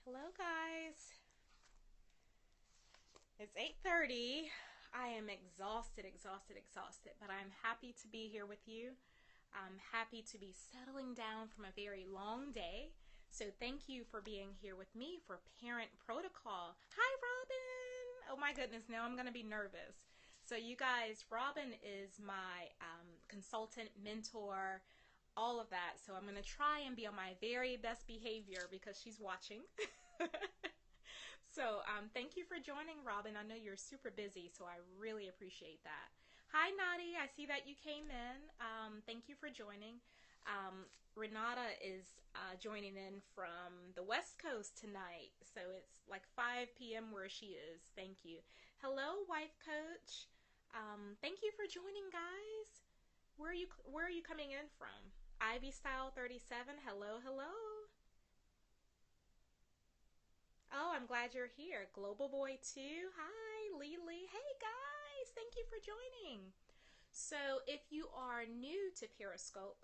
Hello guys. It's 8:30. I am exhausted, but I'm happy to be here with you. I'm happy to be settling down from a very long day. So thank you for being here with me for Parent Protocol. Hi Robin! Oh my goodness, now I'm going to be nervous. So you guys, Robin is my consultant, mentor, all of that. So I'm going to try and be on my very best behavior because she's watching. So thank you for joining, Robin. I know you're super busy, so I really appreciate that. Hi, Nadi. I see that you came in. Thank you for joining. Renata is joining in from the West Coast tonight, so it's like 5 p.m. where she is. Thank you. Hello, wife coach. Thank you for joining, guys. Where are you coming in from? Ivy Style 37. Hello, hello. Oh, I'm glad you're here. Global Boy 2. Hi, Lily. Hey, guys. Thank you for joining. So if you are new to Periscope,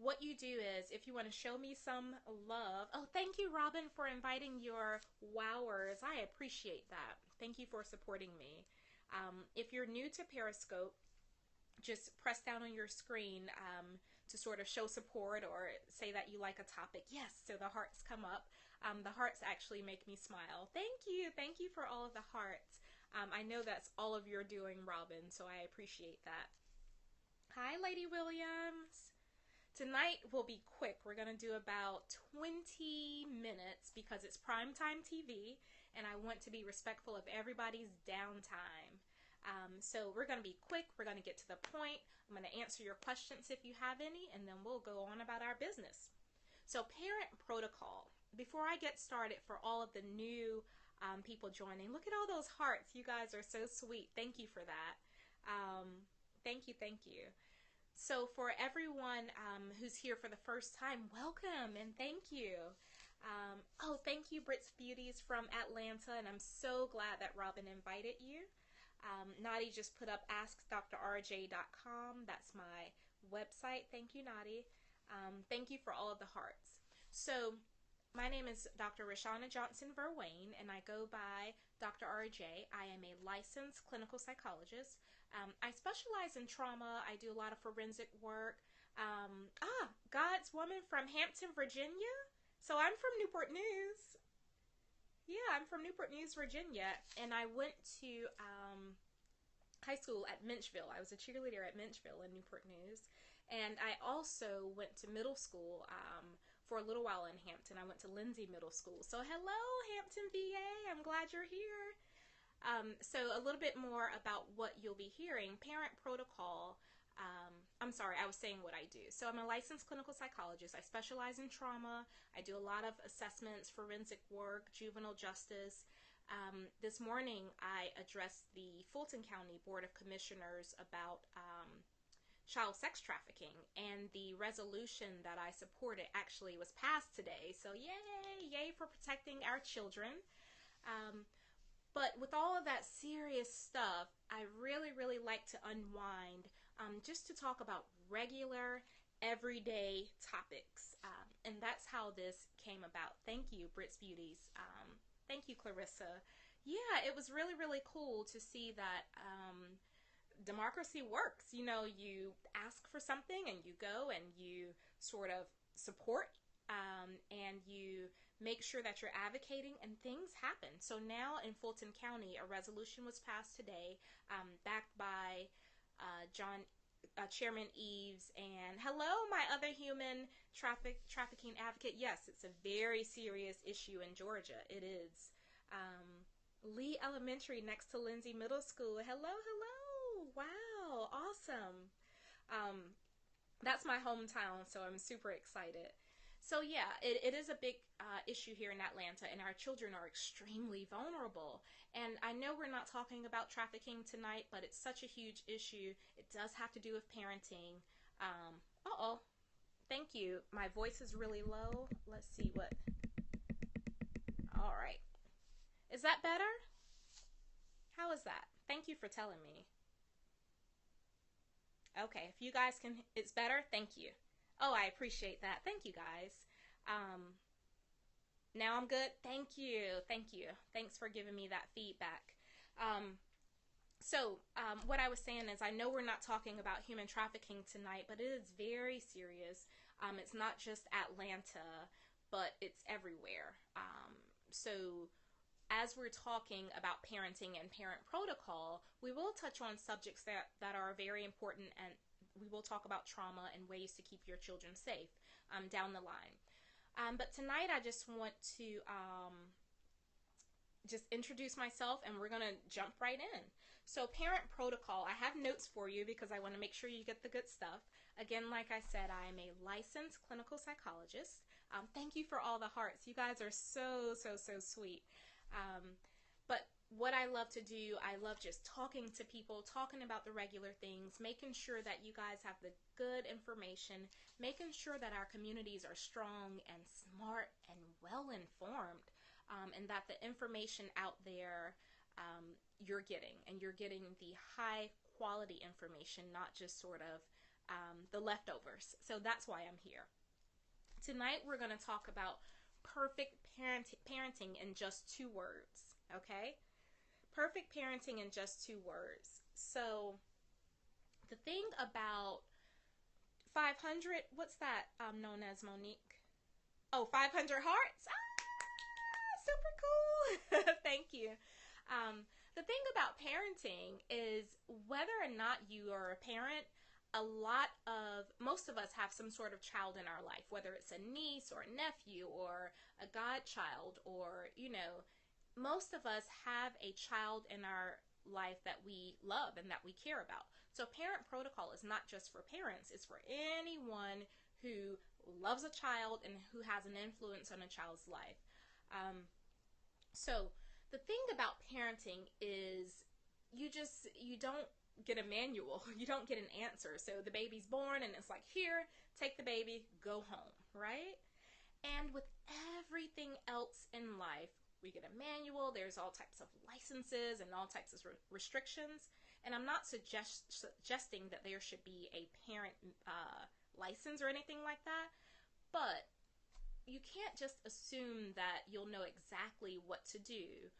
what you do is if you want to show me some love. Oh, thank you, Robin, for inviting your wowers. I appreciate that. Thank you for supporting me. If you're new to Periscope, just press down on your screen to sort of show support or say that you like a topic. Yes, so the hearts come up. The hearts actually make me smile. Thank you. Thank you for all of the hearts. I know that's all of your doing, Robin, so I appreciate that. Hi, Lady Williams. Tonight will be quick. We're going to do about 20 minutes because it's primetime TV and I want to be respectful of everybody's downtime. So we're going to be quick. We're going to get to the point. I'm going to answer your questions if you have any, and then we'll go on about our business. So parent protocol. Before I get started, for all of the new people joining, look at all those hearts. You guys are so sweet. Thank you for that. Thank you. So for everyone who's here for the first time, welcome and thank you. Oh, thank you, Brits Beauties from Atlanta, and I'm so glad that Robin invited you. Nadi just put up AskDrRJ.com. That's my website. Thank you, Nadi. Thank you for all of the hearts. So my name is Dr. Rashana Johnson Verwain, and I go by Dr. RJ. I am a licensed clinical psychologist. I specialize in trauma. I do a lot of forensic work. God's woman from Hampton, Virginia. So I'm from Newport News. Yeah, I'm from Newport News, Virginia, and I went to high school at Minchville. I was a cheerleader at Minchville in Newport News, and I also went to middle school for a little while in Hampton. I went to Lindsay Middle School. So hello, Hampton, VA. I'm glad you're here. So a little bit more about what you'll be hearing. Parent protocol. I'm sorry, I was saying what I do. So I'm a licensed clinical psychologist. I specialize in trauma. I do a lot of assessments, forensic work, juvenile justice. This morning I addressed the Fulton County Board of Commissioners about child sex trafficking, and the resolution that I supported actually was passed today. So yay for protecting our children. But with all of that serious stuff, I really like to unwind just to talk about regular, everyday topics. And that's how this came about. Thank you, Brits Beauties. Thank you, Clarissa. Yeah, it was really cool to see that democracy works. You know, you ask for something and you go and you sort of support and you make sure that you're advocating, and things happen. So now in Fulton County, a resolution was passed today, backed by Chairman Eves, and hello, my other human trafficking advocate. Yes, it's a very serious issue in Georgia. It is. Lee Elementary next to Lindsay Middle School. Hello. Wow, awesome. That's my hometown, so I'm super excited. So yeah, it is a big issue here in Atlanta, and our children are extremely vulnerable. And I know we're not talking about trafficking tonight, but it's such a huge issue. It does have to do with parenting. Uh-oh. Thank you. My voice is really low. Let's see what... All right. Is that better? How is that? Thank you for telling me. Okay, if you guys can... It's better? Thank you. Oh, I appreciate that. Thank you, guys. Now I'm good. Thank you. Thank you. Thanks for giving me that feedback. Um, what I was saying is, I know we're not talking about human trafficking tonight, but it is very serious. It's not just Atlanta, but it's everywhere. So, as we're talking about parenting and parent protocol, we will touch on subjects that are very important, and we will talk about trauma and ways to keep your children safe down the line. But tonight, I just want to just introduce myself, and we're going to jump right in. So, parent protocol, I have notes for you because I want to make sure you get the good stuff. Again, like I said, I am a licensed clinical psychologist. Thank you for all the hearts. You guys are so, so, so sweet. But what I love to do, I love just talking to people, talking about the regular things, making sure that you guys have the good information, making sure that our communities are strong and smart and well informed, and that the information out there you're getting, and you're getting the high quality information, not just sort of the leftovers. So that's why I'm here. Tonight we're going to talk about perfect parenting in just 2 words, okay? Perfect parenting in just 2 words. So the thing about 500, what's that known as, Monique? Oh, 500 hearts? Super cool. Thank you. The thing about parenting is, whether or not you are a parent, most of us have some sort of child in our life, whether it's a niece or a nephew or a godchild, or, most of us have a child in our life that we love and that we care about. So parent protocol is not just for parents, it's for anyone who loves a child and who has an influence on a child's life. So the thing about parenting is, you don't get a manual. You don't get an answer. So the baby's born and it's like, here, take the baby, go home, right? And with everything else in life, we get a manual. There's all types of licenses and all types of restrictions. And I'm not suggesting that there should be a parent license or anything like that. But you can't just assume that you'll know exactly what to do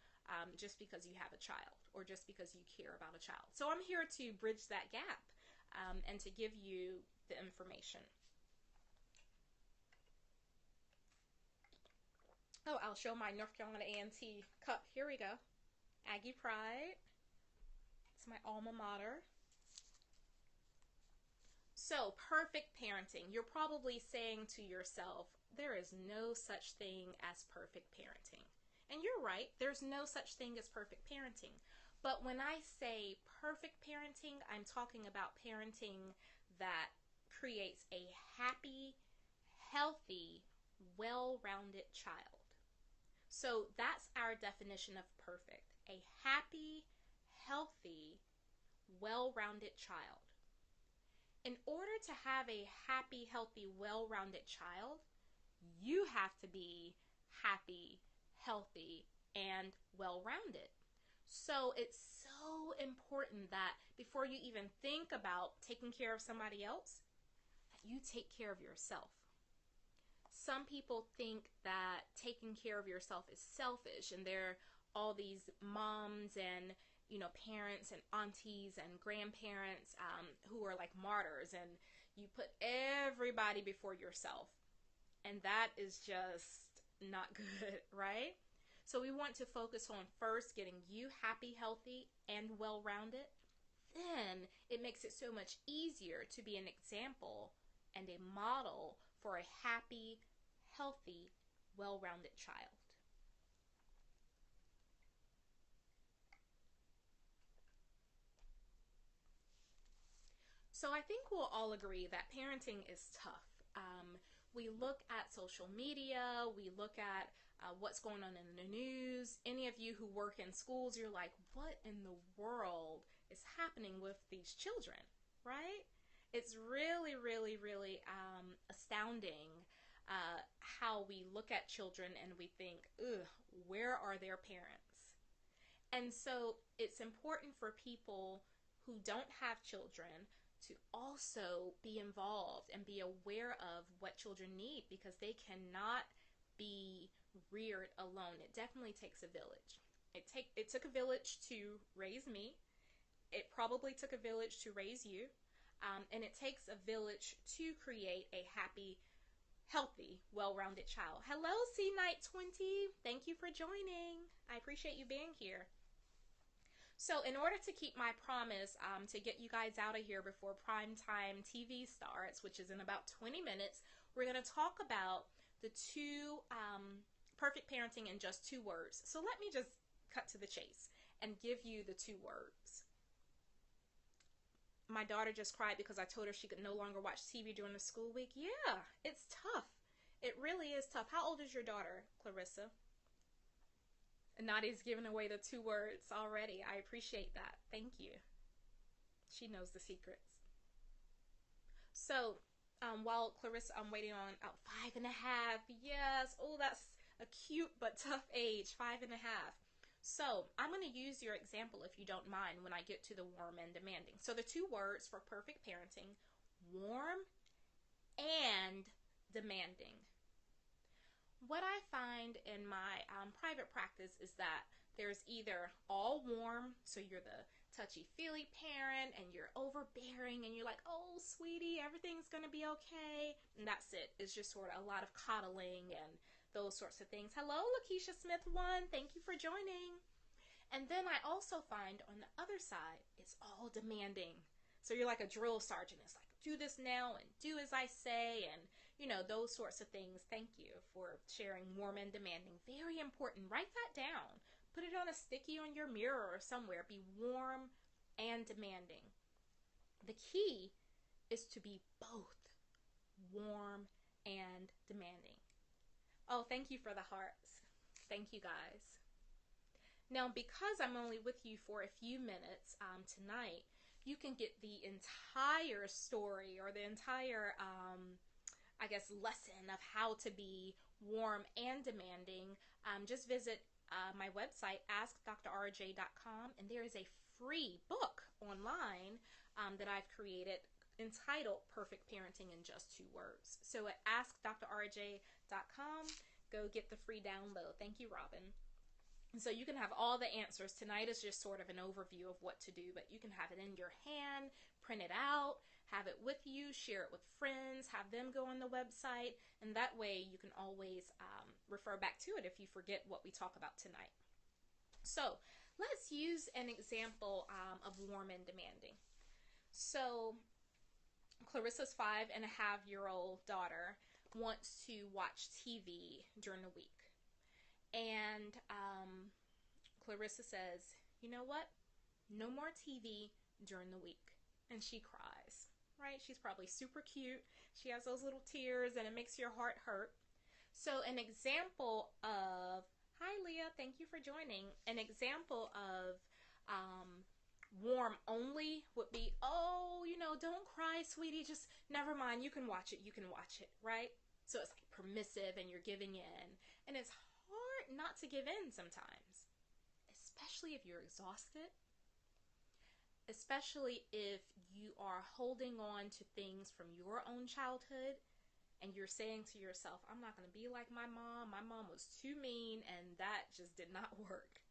just because you have a child, or just because you care about a child. So I'm here to bridge that gap and to give you the information. Oh, I'll show my North Carolina A&T cup. Here we go. Aggie Pride. It's my alma mater. So, perfect parenting. You're probably saying to yourself, there is no such thing as perfect parenting. And you're right, there's no such thing as perfect parenting. But when I say perfect parenting, I'm talking about parenting that creates a happy, healthy, well-rounded child. So that's our definition of perfect. A happy, healthy, well-rounded child. In order to have a happy, healthy, well-rounded child, you have to be happy, healthy, and well-rounded. So it's so important that before you even think about taking care of somebody else, that you take care of yourself. Some people think that taking care of yourself is selfish, and there are all these moms and parents and aunties and grandparents who are like martyrs, and you put everybody before yourself. And that is just not good, right? So we want to focus on first getting you happy, healthy, and well-rounded. Then it makes it so much easier to be an example and a model for a happy, healthy, well-rounded child. So I think we'll all agree that parenting is tough. We look at social media, we look at what's going on in the news. Any of you who work in schools, you're like, what in the world is happening with these children, right? It's really, really, really astounding how we look at children and we think, ugh, where are their parents? And so it's important for people who don't have children to also be involved and be aware of what children need, because they cannot be reared alone. It definitely takes a village. It took a village to raise me. It probably took a village to raise you. And it takes a village to create a happy, healthy, well-rounded child. Hello, C Night 20. Thank you for joining. I appreciate you being here. So in order to keep my promise to get you guys out of here before primetime TV starts, which is in about 20 minutes, we're going to talk about the two perfect parenting in just 2 words. So let me just cut to the chase and give you the 2 words. My daughter just cried because I told her she could no longer watch TV during the school week. Yeah, it's tough. It really is tough. How old is your daughter, Clarissa? Nadia's giving away the 2 words already. I appreciate that. Thank you. She knows the secrets. So, while Clarissa, I'm waiting on 5 and a half. Yes. Oh, that's a cute but tough age. 5 and a half. So, I'm going to use your example if you don't mind when I get to the warm and demanding. So, the 2 words for perfect parenting: warm and demanding. What I find in my private practice is that there's either all warm, so you're the touchy-feely parent and you're overbearing and you're like, oh, sweetie, everything's going to be okay. And that's it. It's just sort of a lot of coddling and those sorts of things. Hello, Lakeisha Smith 1. Thank you for joining. And then I also find on the other side, it's all demanding. So you're like a drill sergeant. It's like, do this now and do as I say, and those sorts of things. Thank you for sharing warm and demanding. Very important. Write that down. Put it on a sticky on your mirror or somewhere. Be warm and demanding. The key is to be both warm and demanding. Oh, thank you for the hearts. Thank you, guys. Now, because I'm only with you for a few minutes tonight, you can get the entire story or the entire lesson of how to be warm and demanding. Just visit my website, AskDrRJ.com, and there is a free book online that I've created entitled Perfect Parenting in Just 2 Words. So at AskDrRJ.com, go get the free download. Thank you, Robin. And so you can have all the answers. Tonight is just sort of an overview of what to do, but you can have it in your hand, print it out, have it with you, share it with friends, have them go on the website, and that way you can always refer back to it if you forget what we talk about tonight. So let's use an example of warm and demanding. So Clarissa's 5-and-a-half-year-old daughter wants to watch TV during the week. And Clarissa says, you know what? No more TV during the week. And she cries, right? She's probably super cute. She has those little tears and it makes your heart hurt. So an example of, hi Leah, thank you for joining. An example of warm only would be, oh, don't cry, sweetie. Just never mind. You can watch it. You can watch it, right? So it's like permissive and you're giving in. And it's hard not to give in sometimes, especially if you're exhausted, especially if you are holding on to things from your own childhood and you're saying to yourself, I'm not going to be like my mom. My mom was too mean and that just did not work.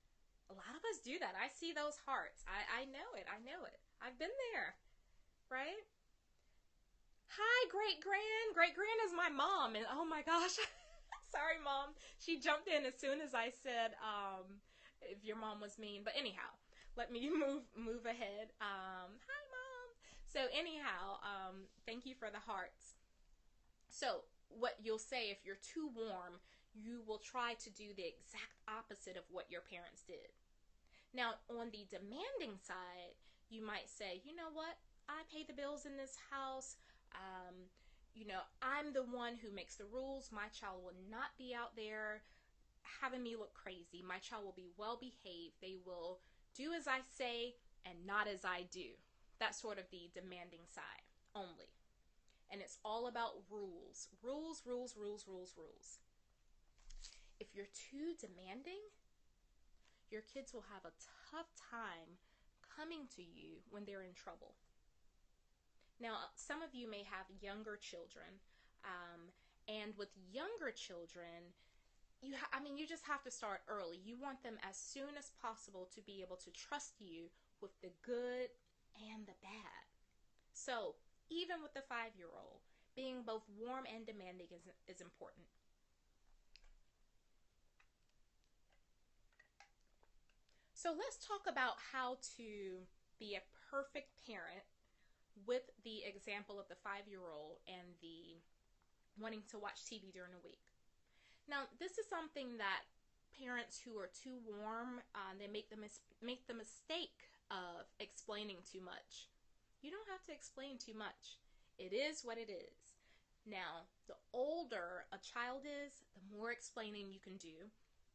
A lot of us do that. I see those hearts. I know it. I know it. I've been there, right? Hi, great-gran. Great-gran is my mom. And oh my gosh. Sorry, Mom. She jumped in as soon as I said if your mom was mean. But anyhow, let me move ahead. Hi, Mom. So anyhow, thank you for the hearts. So what you'll say if you're too warm, you will try to do the exact opposite of what your parents did. Now, on the demanding side, you might say, you know what? I pay the bills in this house. I'm the one who makes the rules. My child will not be out there having me look crazy. My child will be well behaved. They will do as I say and not as I do. That's sort of the demanding side only. And it's all about rules. Rules, rules, rules, rules, rules. If you're too demanding, your kids will have a tough time coming to you when they're in trouble. Now, some of you may have younger children, and with younger children, you just have to start early. You want them as soon as possible to be able to trust you with the good and the bad. So even with the 5-year-old, being both warm and demanding is important. So let's talk about how to be a perfect parent with the example of the 5-year-old and the wanting to watch TV during the week. Now, this is something that parents who are too warm, they make the mistake of explaining too much. You don't have to explain too much. It is what it is. Now, the older a child is, the more explaining you can do.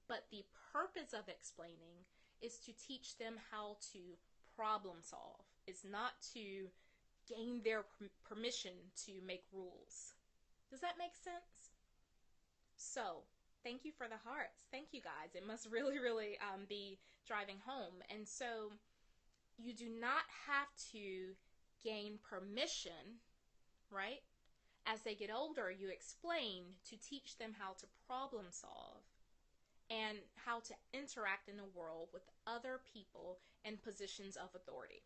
But the purpose of explaining is to teach them how to problem solve. It's not to gain their permission to make rules. Does that make sense? So, thank you for the hearts. Thank you guys. It must really, really be driving home. And so, you do not have to gain permission, right? As they get older, you explain to teach them how to problem solve and how to interact in the world with other people in positions of authority.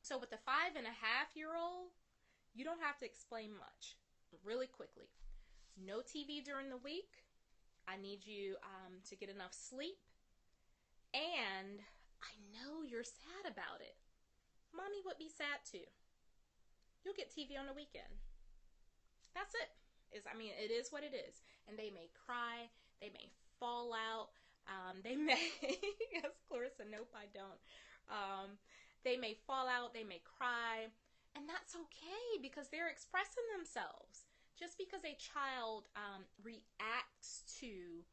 So with the 5.5-year-old, you don't have to explain much. Really quickly. No TV during the week. I need you to get enough sleep. And I know you're sad about it. Mommy would be sad too. You'll get TV on the weekend. That's it. It is what it is. And they may cry. They may fall out. They may, yes, Clarissa, nope, I don't. They may fall out. They may cry. And that's okay because they're expressing themselves. Just because a child reacts to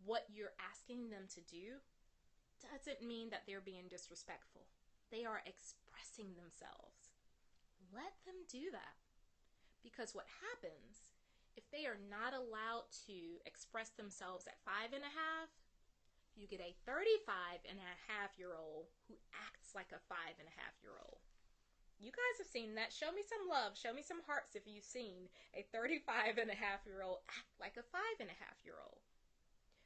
what you're asking them to do doesn't mean that they're being disrespectful. They are expressing themselves. Let them do that. Because what happens, if they are not allowed to express themselves at 5.5, you get a 35.5-year-old who acts like a 5.5-year-old. You guys have seen that. Show me some love. Show me some hearts if you've seen a 35.5-year-old act like a 5.5-year-old.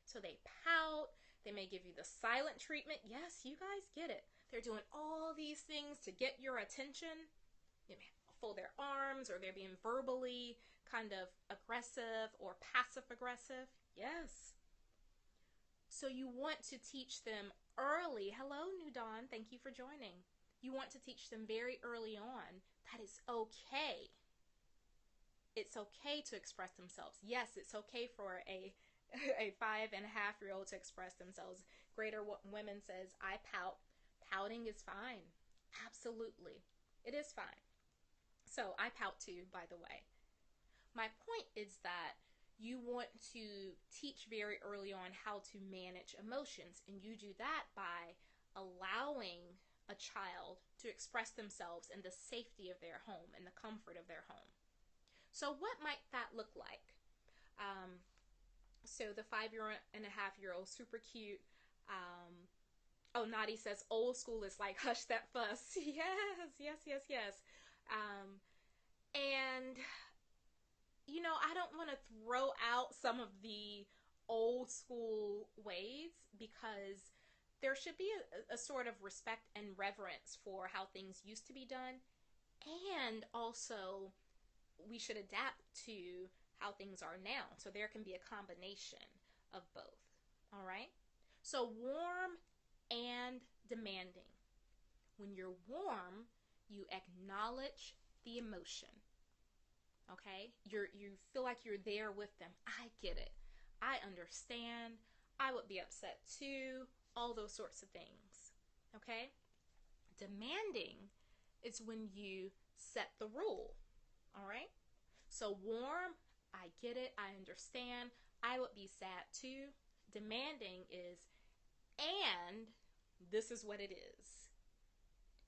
So they pout. They may give you the silent treatment. Yes, you guys get it. They're doing all these things to get your attention. They may fold their arms, or they're being verbally kind of aggressive or passive aggressive. Yes. So you want to teach them early. Hello, New Dawn. Thank you for joining. You want to teach them very early on that it's okay. It's okay to express themselves. Yes, it's okay for a 5.5-year-old to express themselves. Greater Women says, I pout. Pouting is fine. Absolutely. It is fine. So I pout too, by the way. My point is that you want to teach very early on how to manage emotions. And you do that by allowing a child to express themselves in the safety of their home and the comfort of their home. So what might that look like? So the 5.5-year-old, super cute. Nadi says old school is like hush that fuss. Yes. And I don't want to throw out some of the old school ways because there should be a sort of respect and reverence for how things used to be done. And also, we should adapt to how things are now. So there can be a combination of both. All right? So warm and demanding. When you're warm, you acknowledge the emotion. Okay? You feel like you're there with them. I get it. I understand. I would be upset too. All those sorts of things. Okay? Demanding is when you set the rule. All right? So warm, I get it. I understand. I would be sad too. Demanding is, and this is what it is.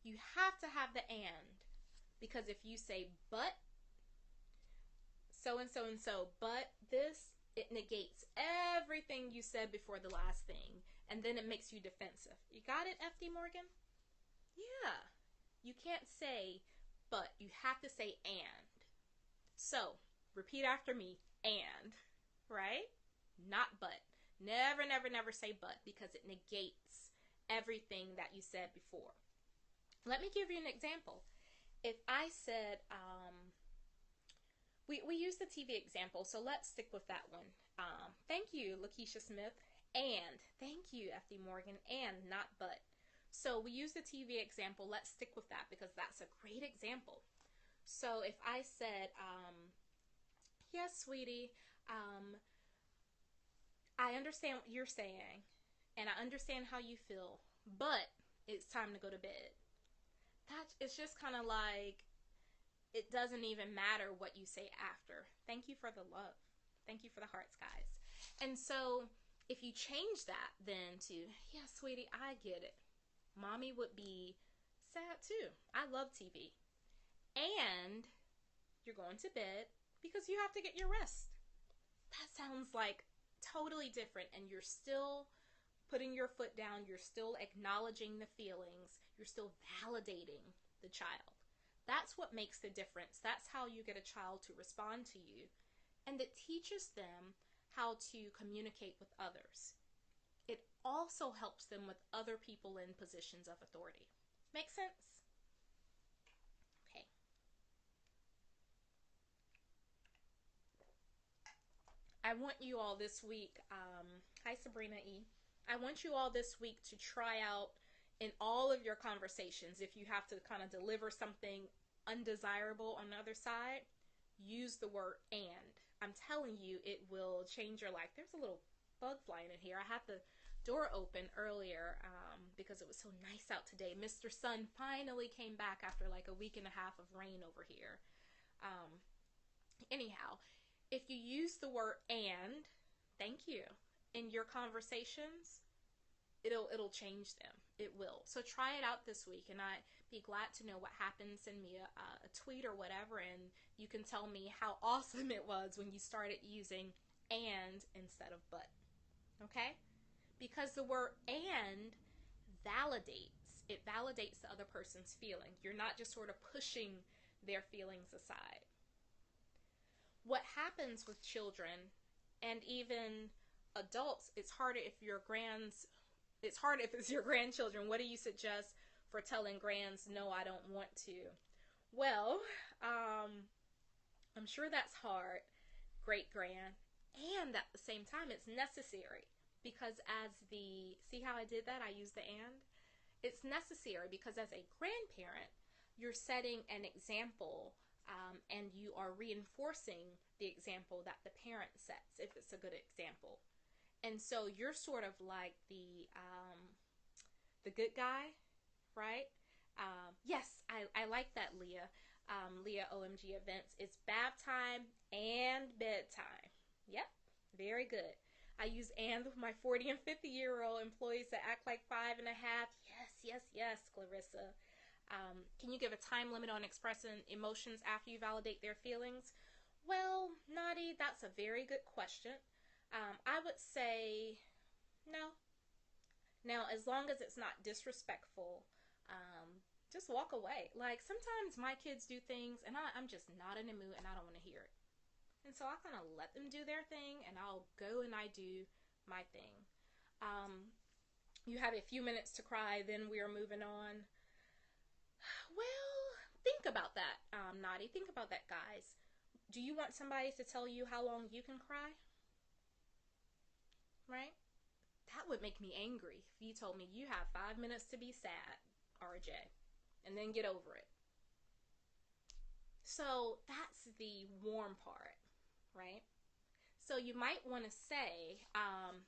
You have to have the and. Because if you say but, so and so and so, but this, it negates everything you said before the last thing. And then it makes you defensive. You got it, FD Morgan? Yeah. You can't say but. You have to say and. So, repeat after me. And. Right? not but. Never, never, never say but, because it negates everything that you said before. Let me give you an example. If I said, we use the TV example, so let's stick with that one. Thank you, Lakeisha Smith, and thank you, FD Morgan, and not but. So we use the TV example. Let's stick with that because that's a great example. So if I said, yes, sweetie, I understand what you're saying, and I understand how you feel, but it's time to go to bed. It's just kind of like, it doesn't even matter what you say after. Thank you for the love. Thank you for the hearts, guys. And so if you change that then to, yeah, sweetie, I get it. Mommy would be sad too. I love TV. And you're going to bed because you have to get your rest. That sounds like totally different, and you're still putting your foot down. You're still acknowledging the feelings. You're still validating the child. That's what makes the difference. That's how you get a child to respond to you. And it teaches them how to communicate with others. It also helps them with other people in positions of authority. Make sense? Okay. I want you all this week, hi Sabrina E. I want you all this week to try out in all of your conversations, if you have to kind of deliver something undesirable on the other side, use the word and. I'm telling you, it will change your life. There's a little bug flying in here. I had the door open earlier because it was so nice out today. Mr. Sun finally came back after like a week and a half of rain over here. Anyhow, if you use the word and, thank you, in your conversations, it'll change them. It will. So try it out this week, and I'd be glad to know what happened. Send me a tweet or whatever, and you can tell me how awesome it was when you started using and instead of but. Okay? Because the word and validates. It validates the other person's feeling. You're not just sort of pushing their feelings aside. What happens with children and even adults, it's harder if it's your grandchildren. What do you suggest for telling grands, no, I don't want to? Well, I'm sure that's hard, great grand. And at the same time, it's necessary. Because see how I did that? I used the and. It's necessary because as a grandparent, you're setting an example, and you are reinforcing the example that the parent sets, if it's a good example. And so you're sort of like the good guy, right? Yes, I like that, Leah. Leah OMG Events. It's bath time and bedtime. Yep, very good. I use and with my 40 and 50-year-old employees that act like 5 and a half. Yes, yes, yes, Clarissa. Can you give a time limit on expressing emotions after you validate their feelings? Well, Naughty, that's a very good question. I would say no. Now, as long as it's not disrespectful, just walk away. Like, sometimes my kids do things, and I'm just not in the mood, and I don't want to hear it. And so I kind of let them do their thing, and I'll go and I do my thing. You have a few minutes to cry, then we are moving on. Well, think about that, Naughty. Think about that, guys. Do you want somebody to tell you how long you can cry? Right? That would make me angry if you told me you have 5 minutes to be sad, RJ, and then get over it. So that's the warm part, right? So you might want to say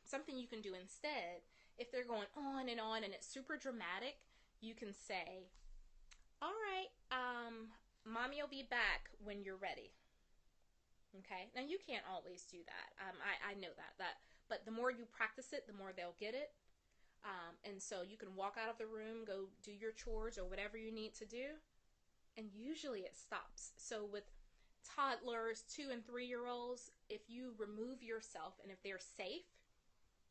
something you can do instead. If they're going on and it's super dramatic, you can say, all right, mommy will be back when you're ready. Okay? Now, you can't always do that. I know that. But the more you practice it, the more they'll get it. And so you can walk out of the room, go do your chores or whatever you need to do, and usually it stops. So with toddlers, 2 and 3-year-olds, if you remove yourself, and if they're safe,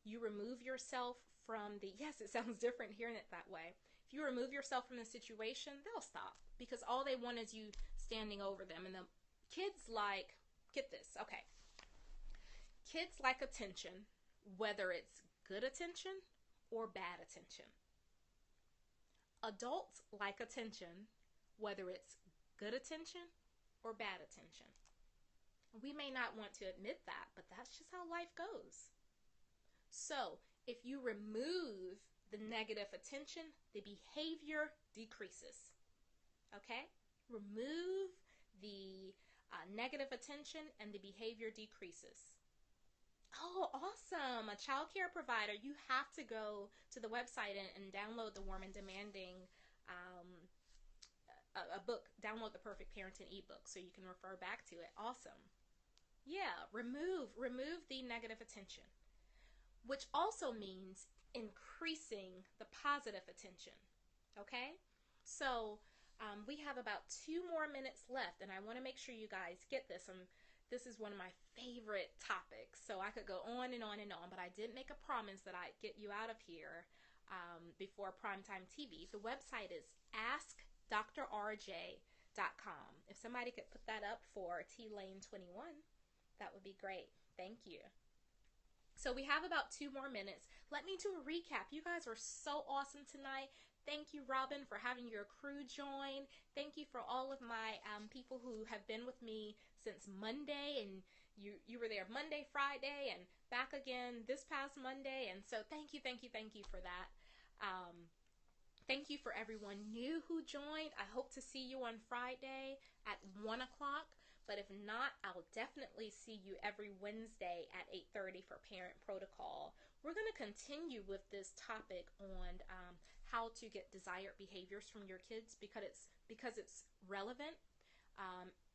you remove yourself from yes, it sounds different hearing it that way. If you remove yourself from the situation, they'll stop because all they want is you standing over them. And the kids get this, okay. Kids like attention, whether it's good attention or bad attention. Adults like attention, whether it's good attention or bad attention. We may not want to admit that, but that's just how life goes. So, if you remove the negative attention, the behavior decreases. Okay? Remove the negative attention and the behavior decreases. Oh, awesome. A child care provider. You have to go to the website and download the Warm and Demanding a book. Download the Perfect Parenting ebook so you can refer back to it. Awesome. Yeah, remove the negative attention, which also means increasing the positive attention. Okay? So we have about 2 more minutes left, and I want to make sure you guys get this. This is one of my favorite topics, so I could go on and on and on, but I did make a promise that I'd get you out of here before primetime TV. The website is AskDrRJ.com. If somebody could put that up for T-Lane21, that would be great. Thank you. So we have about 2 more minutes. Let me do a recap. You guys were so awesome tonight. Thank you, Robin, for having your crew join. Thank you for all of my people who have been with me since Monday, and you were there Monday, Friday, and back again this past Monday. And so thank you for that. Thank you for everyone new who joined. I hope to see you on Friday at 1 o'clock. But if not, I'll definitely see you every Wednesday at 8:30 for Parent Protocol. We're going to continue with this topic on how to get desired behaviors from your kids because it's relevant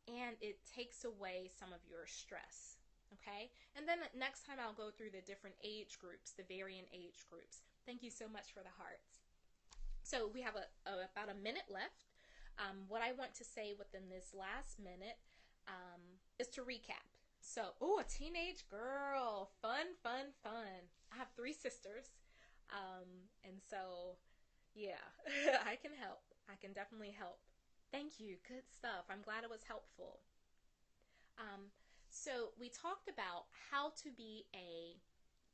and it takes away some of your stress. Okay? And then next time I'll go through the different age groups, the varying age groups. Thank you so much for the hearts. So we have about a minute left. What I want to say within this last minute is to recap. So, a teenage girl. Fun. I have 3 sisters. And so, yeah, I can help. I can definitely help. Thank you. Good stuff. I'm glad it was helpful. So we talked about how to be a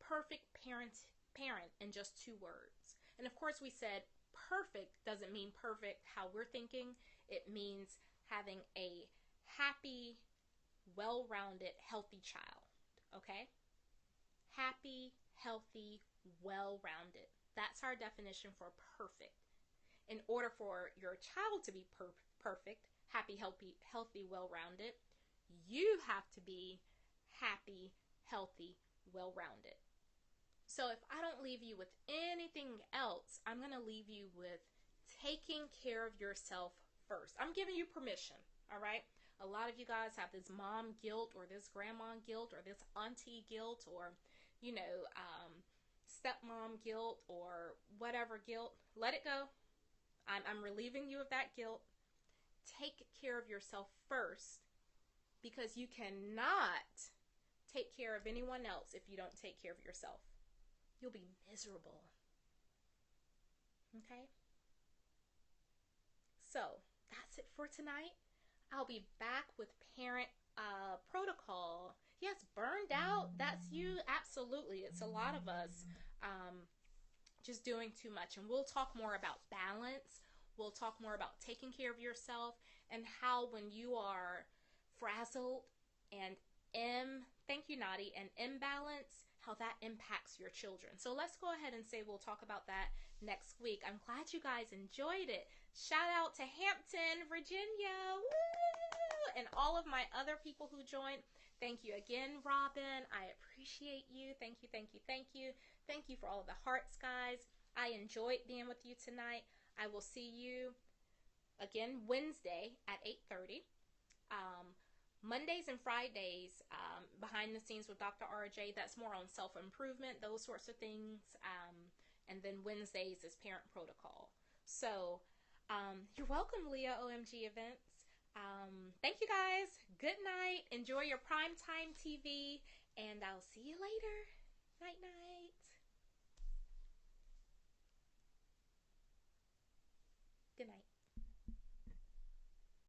perfect parent in just 2 words. And of course we said perfect doesn't mean perfect how we're thinking. It means having a happy, well-rounded, healthy child. Okay? Happy, healthy, well-rounded. That's our definition for perfect. In order for your child to be perfect, happy, healthy, well-rounded, you have to be happy, healthy, well-rounded. So if I don't leave you with anything else, I'm going to leave you with taking care of yourself first. I'm giving you permission, all right? A lot of you guys have this mom guilt or this grandma guilt or this auntie guilt or, stepmom guilt or whatever guilt. Let it go. I'm relieving you of that guilt. Take care of yourself first because you cannot take care of anyone else if you don't take care of yourself. You'll be miserable. Okay? So, that's it for tonight. I'll be back with Parent Protocol. Yes, burned out. That's you. Absolutely. It's a lot of us just doing too much. And we'll talk more about balance. We'll talk more about taking care of yourself and how when you are frazzled and thank you, Nadi, and imbalance, how that impacts your children. So let's go ahead and say we'll talk about that next week. I'm glad you guys enjoyed it. Shout out to Hampton, Virginia, woo! And all of my other people who joined. Thank you again, Robin. I appreciate you. Thank you. Thank you for all of the hearts, guys. I enjoyed being with you tonight. I will see you again Wednesday at 8:30. Mondays and Fridays, behind the scenes with Dr. RJ, that's more on self-improvement, those sorts of things. And then Wednesdays is Parent Protocol. So, you're welcome, Leah OMG Events. Thank you guys. Good night. Enjoy your primetime TV, and I'll see you later. Night, night.